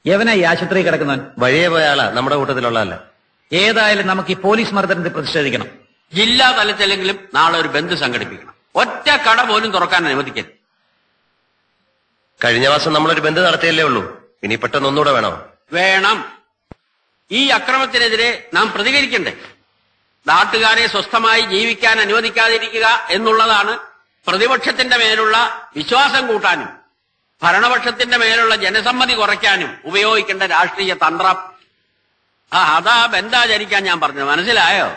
യവനാ ഈ ആശുപത്രി കിടക്കുന്നവൻ? വഴിയെ പോയ ആളാ, നമ്മുടെ കൂട്ടത്തിലുള്ളതല്ല. ഏതായാലും നമുക്ക് ഈ പോലീസ് മർദ്ദനത്തിൽ പ്രതിഷേധിക്കണം. ജില്ലാ തലത്തിലെങ്കിലും നാളെ ഒരു ബന്ദ് സംഘടിപ്പിക്കണം. ഒറ്റ കട പോലും തുറക്കാൻ അനുവദിക്കരുത്. കഴിഞ്ഞ മാസം നമ്മളൊരു ബന്ദ് നടത്തിയല്ലേ ഉള്ളൂ, ഇനി പെട്ടെന്ന് ഒന്നുകൂടെ വേണോ? വേണം. ഈ അക്രമത്തിനെതിരെ നാം പ്രതികരിക്കണ്ടേ? നാട്ടുകാരെ സ്വസ്ഥമായി ജീവിക്കാൻ അനുവദിക്കാതിരിക്കുക എന്നുള്ളതാണ് പ്രതിപക്ഷത്തിന്റെ മേലുള്ള വിശ്വാസം കൂട്ടാനും ഭരണപക്ഷത്തിന്റെ മേലുള്ള ജനസമ്മതി കുറയ്ക്കാനും ഉപയോഗിക്കേണ്ട രാഷ്ട്രീയ തന്ത്രം. അതാ ബന്ധാചരിക്കാൻ ഞാൻ പറഞ്ഞു. മനസ്സിലായോ?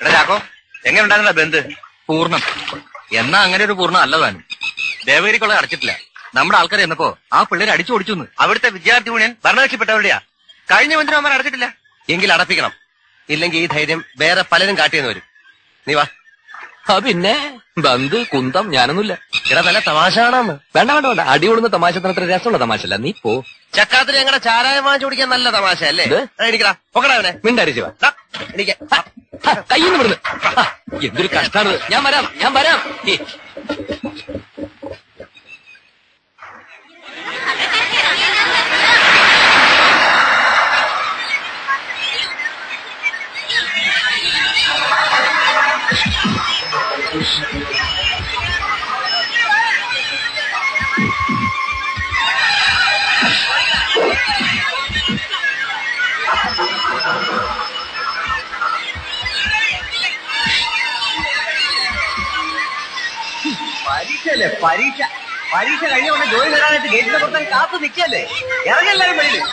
എടാ ചാക്കോ, എങ്ങനെ ഉണ്ടായിരുന്ന ബന്ദ്? പൂർണ്ണം. എന്നാ അങ്ങനെ ഒരു പൂർണ്ണം അല്ലതാനും. ദേവഗിരിക്കുള്ള അടച്ചിട്ടില്ല. നമ്മുടെ ആൾക്കാർ എന്നപ്പോ ആ പിള്ളേരെ അടിച്ചു ഓടിച്ചു. അവിടുത്തെ വിദ്യാർത്ഥി യൂണിയൻ ഭരണകക്ഷിപ്പെട്ടവരുടെയാ. കഴിഞ്ഞ മന്ത്രിമാർ അടച്ചിട്ടില്ല. എങ്കിൽ അടപ്പിക്കണം. ഇല്ലെങ്കിൽ ഈ ധൈര്യം വേറെ പലരും കാട്ടിയെന്ന് വരും. നീ വാ. പിന്നെ ബന്ദ് കുന്തം ഞാനൊന്നുമില്ല. എടാ നല്ല തമാശ കാണാന്ന്. വേണ്ട വേണ്ട വേണ്ട, അടികൊള്ളുന്ന തമാശ അത്ര രസമുള്ള തമാശല്ല. നീ പോ. ചക്കാത്തിന് ഞങ്ങളുടെ ചാരായം വാങ്ങിച്ചു കുടിക്കാൻ നല്ല തമാശ അല്ലേ? എനിക്കടാ പൊക്കടാവനെ മിണ്ടടിച്ചു വാ. എനിക്ക് കയ്യിന്ന് വിടുന്നു. എന്തൊരു കഷ്ടാണ്. ഞാൻ വരാം, ഞാൻ വരാം. പരീക്ഷയല്ലേ പരീക്ഷ. പരീക്ഷ കഴിഞ്ഞ കൊണ്ട് ജോലി തരാനായിട്ട് ഗേറ്റിന്റെ പുറത്ത് കാത്തു നിൽക്കല്ലേ? ഇറങ്ങെല്ലാരും വെളിയിൽ.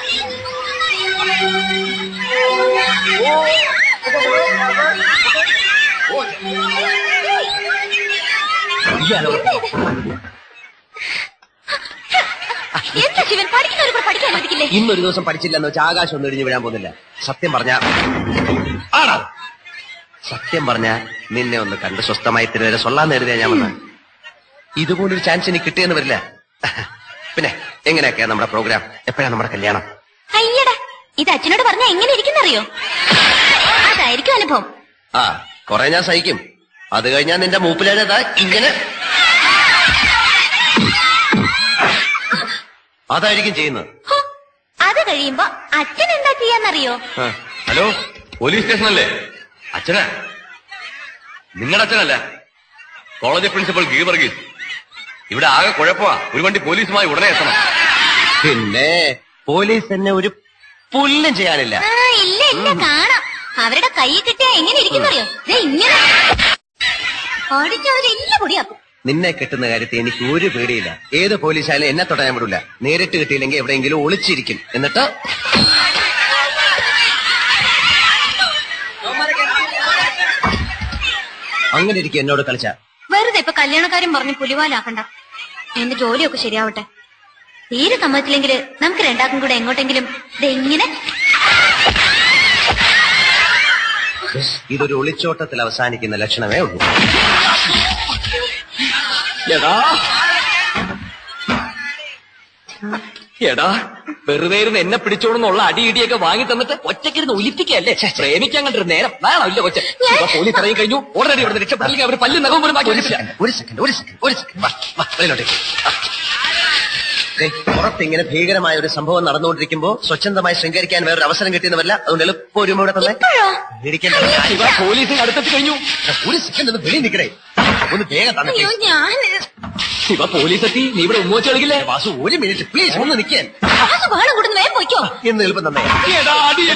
ഇന്നൊരു ദിവസം പഠിച്ചില്ലെന്ന് വെച്ചാൽ ആകാശം ഒന്നും ഇടിഞ്ഞു വീഴാൻ പോകുന്നില്ല. സത്യം പറഞ്ഞ സത്യം പറഞ്ഞ നിന്നെ ഒന്ന് കണ്ട് സ്വസ്ഥമായി തിരുവരെ സൊല്ലാൻ നേരിടാ ഞാൻ വന്ന. ഇതുപോലൊരു ചാൻസ് എനിക്ക് കിട്ടിയെന്ന് വരില്ല. പിന്നെ എങ്ങനെയൊക്കെയാ നമ്മുടെ പ്രോഗ്രാം? എപ്പോഴാണ് നമ്മുടെ കല്യാണം? അയ്യടാ, ഇത് അച്ഛനോട് പറഞ്ഞാ എങ്ങനെ ഇരിക്കുന്നറിയോ? അതായിരിക്കും അനുഭവം. ആ, കൊറേ ഞാൻ സഹിക്കും. അത് കഴിഞ്ഞാൽ നിന്റെ മൂപ്പിലേതാ ഇങ്ങനെ അതായിരിക്കും ചെയ്യുന്നത്. അത് കഴിയുമ്പോ അച്ഛൻ എന്താ ചെയ്യാന്നറിയോ? Hello, police സ്റ്റേഷനല്ലേ? അച്ഛനാ? നിങ്ങളുടെ അച്ഛനല്ല, കോളേജ് പ്രിൻസിപ്പൽ ഗീവർഗീസ്. ഇവിടെ ആകെ കുഴപ്പമാ. ഒരു വണ്ടി പോലീസുമായി ഉടനെ എത്തണം. പിന്നെ പോലീസ് തന്നെ ഒരു പുല്ലും ചെയ്യാനില്ല. ഇല്ല ഇല്ല, കാണാം. അവരുടെ കൈ കിട്ടിയാ എങ്ങനെ ഇരിക്കുന്നറിയോ? ഇങ്ങനെ ഓടിച്ചവരെല്ലാം പൊടിയാക്കും. നിന്നെ കിട്ടുന്ന കാര്യത്തിൽ എനിക്ക് ഒരു പേടിയില്ല. ഏത് പോലീസായാലും എന്നെ തൊടാൻ വിടില്ല. നേരിട്ട് കിട്ടിയില്ലെങ്കിൽ എവിടെയെങ്കിലും ഒളിച്ചിരിക്കും. എന്നിട്ട് അങ്ങനെ ഇരിക്കും എന്നോട് കളിച്ച. വെറുതെ ഇപ്പൊ കല്യാണക്കാരും പറഞ്ഞ് പുലിവാലാക്കണ്ട. എന്റെ ജോലിയൊക്കെ ശരിയാവട്ടെ. തീരെ സമ്മതിച്ചില്ലെങ്കിൽ നമുക്ക് രണ്ടാക്കും കൂടെ എങ്ങോട്ടെങ്കിലും ഇതെങ്ങനെ. ഇതൊരു ഒളിച്ചോട്ടത്തിൽ അവസാനിക്കുന്ന ലക്ഷണമേ ഉള്ളൂ. എടാ, വെറുതെ ഇരുന്ന് എന്നെ പിടിച്ചോടുന്നുള്ള അടിയിടിയൊക്കെ വാങ്ങി തന്നിട്ട് ഒറ്റക്കിരുന്ന് ഒലിപ്പിക്കല്ലേ? പ്രേമിക്കാൻ കണ്ടൊരു നേരം വേണോ? ഇല്ല കൊച്ചെ. പോലീസ് ഇറങ്ങി കഴിഞ്ഞു. ഉടനടി ഇവിടെ രക്ഷപ്പെട്ടില്ലെങ്കിൽ അവർ പല്ല് നഖം പോലും ബാക്കി. ഒരു സെക്കൻഡ് പുറത്തിങ്ങനെ ഭീകരമായ ഒരു സംഭവം നടന്നുകൊണ്ടിരിക്കുമ്പോ സ്വച്ഛന്തമായി ശൃംഗരിക്കാൻ വേറൊരു അവസരം കിട്ടിയെന്നല്ല. അതുകൊണ്ട് എളുപ്പം ഒരു ഇവിടെ തന്നെ പോലീസിന് അടുത്തെത്തി കഴിഞ്ഞു. ഒരു സെക്കൻഡ് ഒന്ന് വെളി നിൽക്കണേ. ഒന്ന് വേഗം തന്നെ ശിവ, പോലീസ് എത്തി. നീ ഇവിടെ ഉമ്മോച്ച് കളിക്കില്ലേ? വാസു, ഒരു മിനിറ്റ് പ്ലീസ് ഒന്ന് നിൽക്കാൻ. എന്ന് എളുപ്പം തന്നെ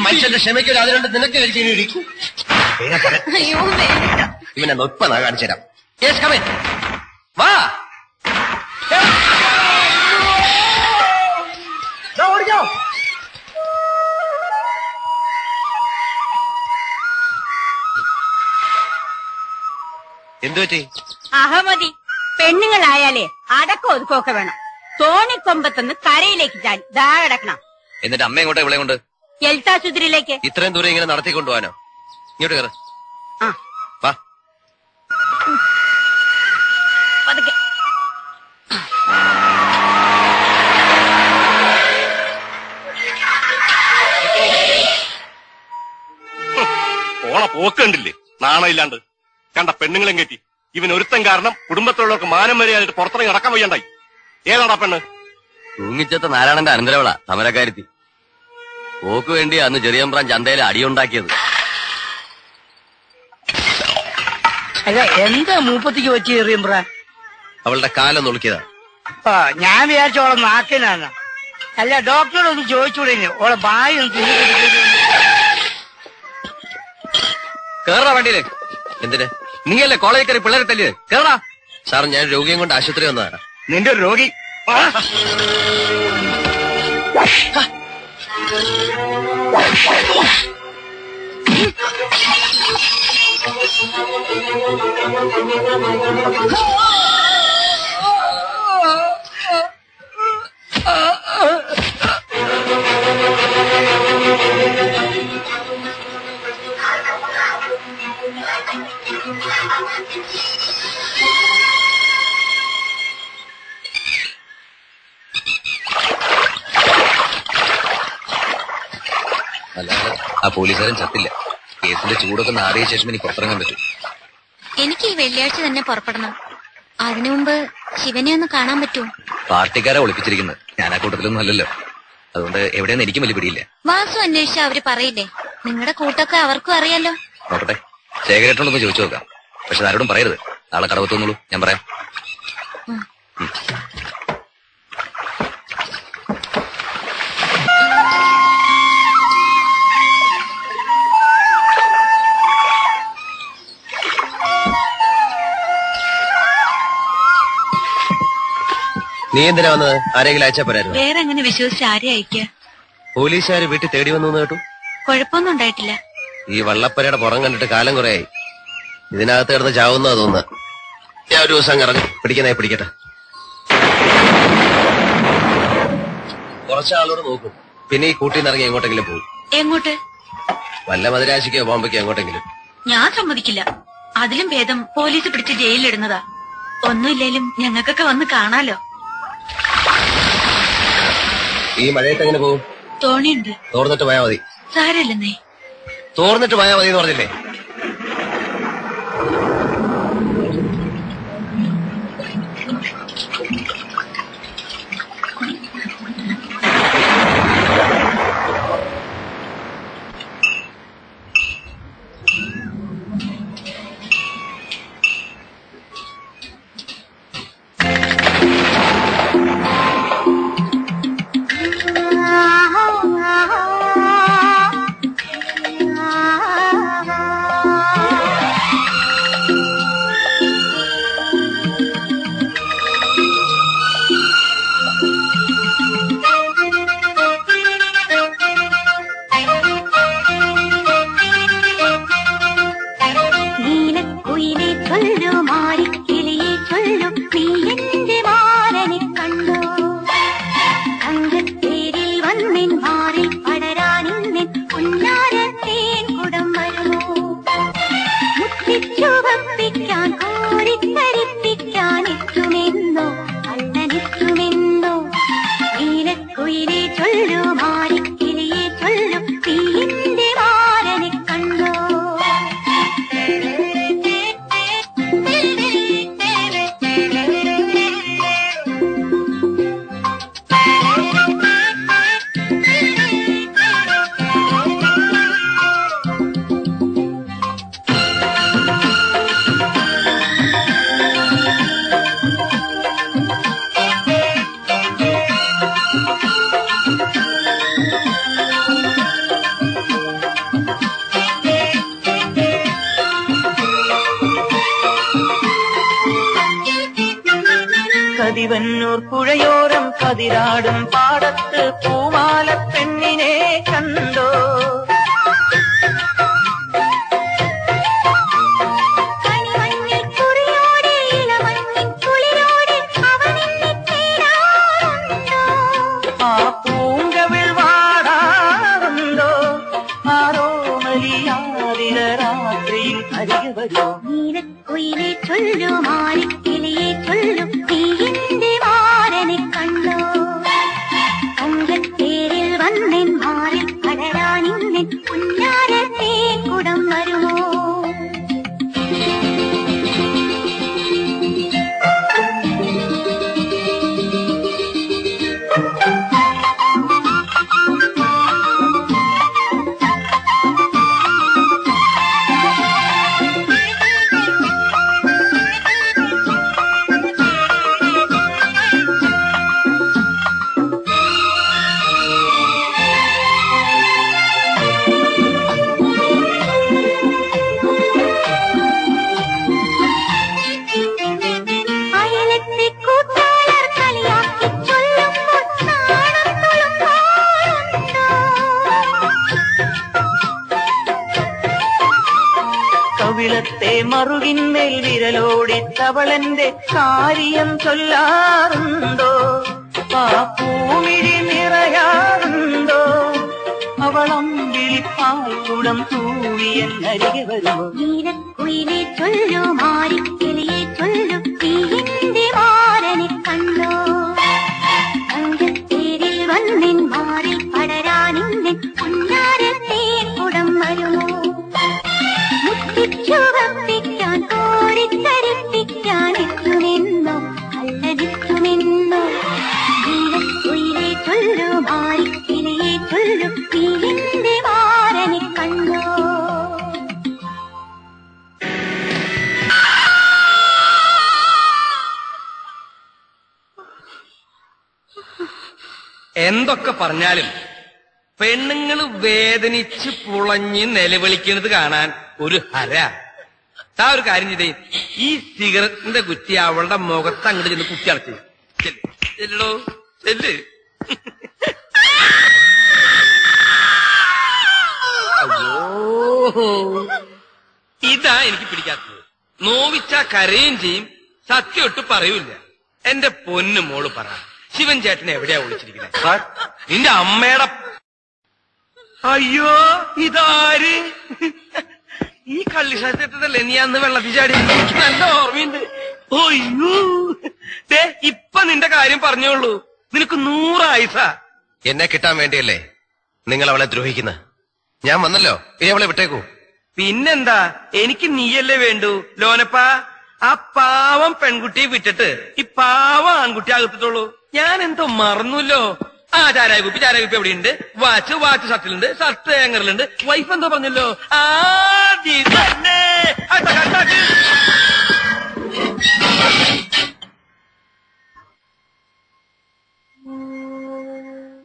മനുഷ്യന്റെ ക്ഷമയ്ക്കൊരു അതിലുണ്ട്. നിനക്ക് കഴിച്ചിരിക്കും. ഇവനെ നൊപ്പ കാണിച്ചു തരാം. വാ ഓടിക്കോ. എന്തു പറ്റി? അഹമതി, പെണ്ണുങ്ങളായാലേ അടക്കം ഒതുക്കമൊക്കെ വേണം. തോണിക്കൊമ്പത്തുനിന്ന് കരയിലേക്ക് ചാടി ദാ കിടക്കണം. എന്നിട്ട് അമ്മ എങ്ങോട്ടാ ഇവിടെ കൊണ്ട്? എൽത്താശുപത്രിയിലേക്ക്. ഇത്രയും ദൂരം ഇങ്ങനെ നടത്തിക്കൊണ്ടുപോകാനോ? ഇങ്ങോട്ട് കയറ്. വാ. പതുക്കെ. പോക്ക് കണ്ടില്ലേ? നാണയില്ലാണ്ട് കണ്ട പെണ്ണുങ്ങളെ കയറ്റി ഇവൻ ഒരുത്തൻ കാരണം കുടുംബത്തിലുള്ളവർക്ക് മാനം വരെയായിട്ട് പുറത്തിറങ്ങി നടക്കാൻ വയ്യണ്ടായി. ഏതാടാ പെണ്ണ്? തൂങ്ങിച്ചത്ത നാരായണന്റെ അനന്തരവളാ സമരക്കാരുത്തി. പോക്ക് വേണ്ടി അന്ന് ചെറിയമ്പ്രാൻ ചന്തയിലെ അടിയുണ്ടാക്കിയത്. അല്ല, എന്താ മൂപ്പത്തിക്ക് വെച്ച് ചെറിയമ്പ്രാൻ? അവളുടെ കാലം നോക്കിയതാ. ഞാൻ വിചാരിച്ചോളെ നാക്കിനാണ്. അല്ല, ഡോക്ടറോടൊന്ന് ചോദിച്ചൂടെ ഓളെ ബായി ഒന്ന് കേറാ വണ്ടിയില്. എന്തിന്? നീയല്ലേ കോളേജിൽ കയറി പിള്ളേരെ തല്ലിയത്? കേറാ. സാർ, ഞാൻ രോഗിയും കൊണ്ട് ആശുപത്രി വന്നതാ. നിന്റെ ഒരു രോഗി. അല്ലാതെ ആ പോലീസുകാരൻ ചത്തില്ല. കേസിന്റെ ചൂടൊക്കെ നാറിയ ശേഷം എനിക്ക് പുറത്തിറങ്ങാൻ പറ്റും. എനിക്ക് ഈ വെള്ളിയാഴ്ച തന്നെ പുറപ്പെടണം. അതിനു മുമ്പ് ശിവനെ ഒന്ന് കാണാൻ പറ്റുമോ? പാർട്ടിക്കാരെ ഒളിപ്പിച്ചിരിക്കുന്നത്. ഞാൻ ആ കൂട്ടത്തിലൊന്നും അല്ലല്ലോ. അതുകൊണ്ട് എവിടെയെന്ന് എനിക്കും വലിയ പിടിയില്ല. വാസു അന്വേഷിച്ച അവര് പറയില്ലേ? നിങ്ങളുടെ കൂട്ടൊക്കെ അവർക്കും അറിയാലോ. നോക്കട്ടെ, ശേഖരേട്ടനോടൊന്ന് ചോദിച്ചു നോക്കാം. പക്ഷെ ആരോടും പറയരുത്. നാളെ കടവത്തോന്നുള്ളൂ, ഞാൻ പറയാം. നീ എന്തിനാ വന്നത്? ആരെങ്കിലും അയച്ചാ പോരായിരുന്നു? വേറെ എങ്ങനെ വിശ്വസിച്ച് ആരെ അയക്കുക? പോലീസുകാർ വീട്ടിൽ തേടി വന്നു കേട്ടു. കുഴപ്പമൊന്നും ഉണ്ടായിട്ടില്ല. ഈ വള്ളപ്പരയുടെ പുറം കണ്ടിട്ട് കാലം കുറയായി. ഇതിനകത്ത് കിടന്ന് ചാവുന്നാ തോന്നുന്നത്. ഞാൻ ഒരു ദിവസം ഇറങ്ങും. പിടിക്കുന്നേ പിടിക്കട്ടെ. കുറച്ചാളോട് നോക്കും. പിന്നെ ഈ കൂട്ടിൽ നിന്നിറങ്ങി എങ്ങോട്ടെങ്കിലും പോകും. എങ്ങോട്ട്? വല്ല മദുരാശിക്കോ ബോംബയ്ക്കോ എങ്ങോട്ടെങ്കിലും. ഞാൻ സമ്മതിക്കില്ല. അതിലും ഭേദം പോലീസ് പിടിച്ച് ജയിലിലിടുന്നതാ. ഒന്നുമില്ലേലും ഞങ്ങൾക്കൊക്കെ വന്ന് കാണാലോ. ഈ മഴയത്ത് എങ്ങനെ പോകും? തോണിയുണ്ട്. തോർന്നിട്ട് പോയാ മതി. സാരല്ലെന്നേ. തോർന്നിട്ട് പോയാ മതി എന്ന് പറഞ്ഞില്ലേ? കതിവന്നൂർ പുഴയോരം കതിരാടും പാടത്ത് പൂമാല പെണ്ണിനെ കണ്ടോ? ആ പൂങ്കവിൾ വാടാറുണ്ടോ? ആരോ മലിയാതിര രാത്രിയിൽ അരികെ വരോ? നീലക്കുയിലെ ചൊല്ലു മാറിക്കിളിയെ ചൊല്ലും നീന്റെ മാരനെ കണ്ടോ? തങ്കത്തേരിൽ വന്നെൻ മാറിൽ പടരാനിന്നെൻ കുഞ്ഞാരത്തെ കുടം വരുമോ? മറുകിന്മേൽ വിരലോടിത്തവളെന്റെ കാര്യം ചൊല്ലാറുണ്ടോ? ആ പൂമിഴി നിറയാറുണ്ടോ? അവളമ്പിളിപ്പാൽക്കുടം തൂവിയരികെ വരുമോ? നീലക്കുയിലെ ചൊല്ലു മാരിക്കിളിയെ ചൊല്ലു നീന്റെ മാരനെ കണ്ടോ? അങ്കത്തേരിൽ വന്നിൻ മാറിൽ പടരാനിന്നിൻ പുന്നാരത്തേക്കുടം വരുമോ? മുത്തിച്ചുവപ്പിക്കാൻ കോരിത്തരിപ്പിക്കാൻ എത്തുമെന്നോ അല്ലനിത്തുമെന്നോ? നീലക്കുയിലെ ചൊല്ലു മാരിക്കിളിയെ ചൊല്ലു നീന്റെ മാരനെ കണ്ടോ? എന്തൊക്കെ പറഞ്ഞാലും പെണ്ണുങ്ങള് വേദനിച്ച് പുളഞ്ഞ് നിലവിളിക്കുന്നത് കാണാൻ ഒരു ഹര. താ ഒരു കാര്യം ചെയ്തേ, ഈ സിഗരറ്റിന്റെ കുറ്റി അവളുടെ മുഖത്ത് അങ്ങോട്ട് ചെന്ന് കുത്തി അടച്ച് ചെല്ലോ ചെല്ല്. അയ്യോ, ഇതാ എനിക്ക് പിടിക്കാത്തത്. നോവിച്ചാ കരയും ചെയ്യും, സത്യം ഒട്ട് പറയൂല. എന്റെ പൊന്നു മോള് പറ, ശിവൻ ചേട്ടനെ എവിടെയാ വിളിച്ചിരിക്കുന്നത്? നിന്റെ അമ്മയുടെ. അയ്യോ, ഇതാര്? ഈ കള്ളി ഷർട്ടിട്ടല്ലേ നീ അന്ന് വെള്ളത്തിൽ ചാടി? നല്ല ഓർമ്മയുണ്ട്. അയ്യോ, ഇപ്പൊ നിന്റെ കാര്യം പറഞ്ഞോളൂ, നിനക്ക് 100 ആയുസ. എന്നെ കിട്ടാൻ വേണ്ടിയല്ലേ നിങ്ങൾ അവളെ ദ്രോഹിക്കുന്നത്? ഞാൻ വന്നല്ലോ, ഇനി അവളെ വിട്ടേക്കൂ. പിന്നെന്താ, എനിക്ക് നീയല്ലേ വേണ്ടു ലോനപ്പാ. ആ പാവം പെൺകുട്ടിയെ വിട്ടിട്ട് ഈ പാവം ആൺകുട്ടി അകത്തിട്ടുള്ളൂ. ഞാൻ എന്തോ മറന്നല്ലോ. ആ ചാരായ കുപ്പി എവിടെയുണ്ട്? വാച്ച് ഷർട്ടിലുണ്ട്, ഷർട്ട് ഏങ്ങറിലുണ്ട്. വൈഫ് എന്തോ പറഞ്ഞല്ലോ.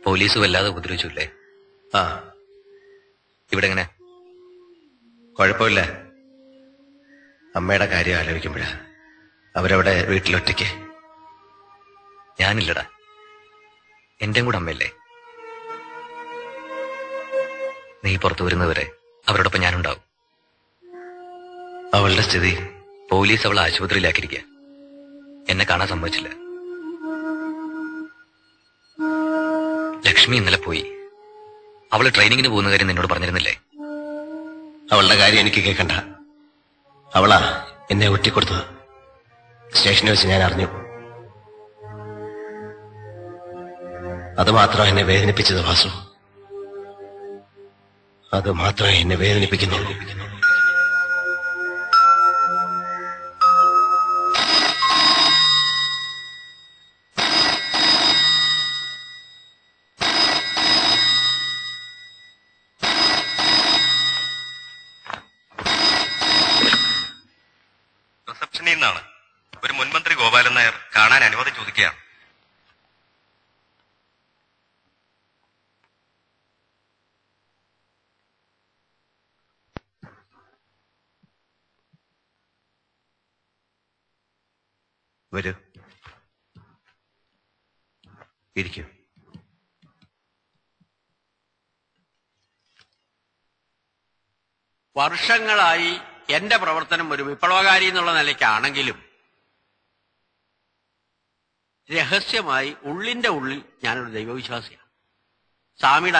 പോലീസ് വല്ലാതെ ഉപദ്രവിച്ചില്ലേ? ആ, ഇവിടെ എങ്ങനെ? കുഴപ്പമില്ല. അമ്മയുടെ കാര്യം ആലോചിക്കുമ്പോഴാ അവരവിടെ വീട്ടിലൊറ്റയ്ക്ക്. ഞാനില്ലടാ, എന്റെയും കൂടെ അമ്മയല്ലേ. നീ പുറത്തു വരുന്നവരെ അവരോടൊപ്പം ഞാനുണ്ടാവും. അവളുടെ സ്ഥിതി? പോലീസ് അവളെ ആശുപത്രിയിലാക്കിയിരിക്കുക. എന്നെ കാണാൻ സമ്മതിച്ചില്ല. ലക്ഷ്മി ഇന്നലെ പോയി. അവള് ട്രെയിനിങ്ങിന് പോകുന്ന കാര്യം നിന്നോട് പറഞ്ഞിരുന്നില്ലേ? അവളുടെ കാര്യം എനിക്ക് കേൾക്കണ്ട. അവളാ എന്നെ ഒറ്റിക്കൊടുത്തത്. സ്റ്റേഷനിൽ വെച്ച് ഞാൻ അറിഞ്ഞു. അത് മാത്രം എന്നെ വേദനിപ്പിച്ചത് വാസു. അത് മാത്രമേ എന്നെ വേദനിപ്പിക്കുന്നുള്ളൂ. റിസപ്ഷനിൽ നിന്നാണ്. ഒരു മുൻമന്ത്രി ഗോപാലൻ നായർ കാണാൻ അനുമതി ചോദിക്കുകയാണ്. വരൂ, ഇരിക്കൂ. വർഷങ്ങളായി എന്റെ പ്രവർത്തനം ഒരു വിപ്ലവകാരി എന്നുള്ള നിലയ്ക്കാണെങ്കിലും രഹസ്യമായി ഉള്ളിന്റെ ഉള്ളിൽ ഞാനൊരു ദൈവവിശ്വാസിയാണ്. സ്വാമിയുടെ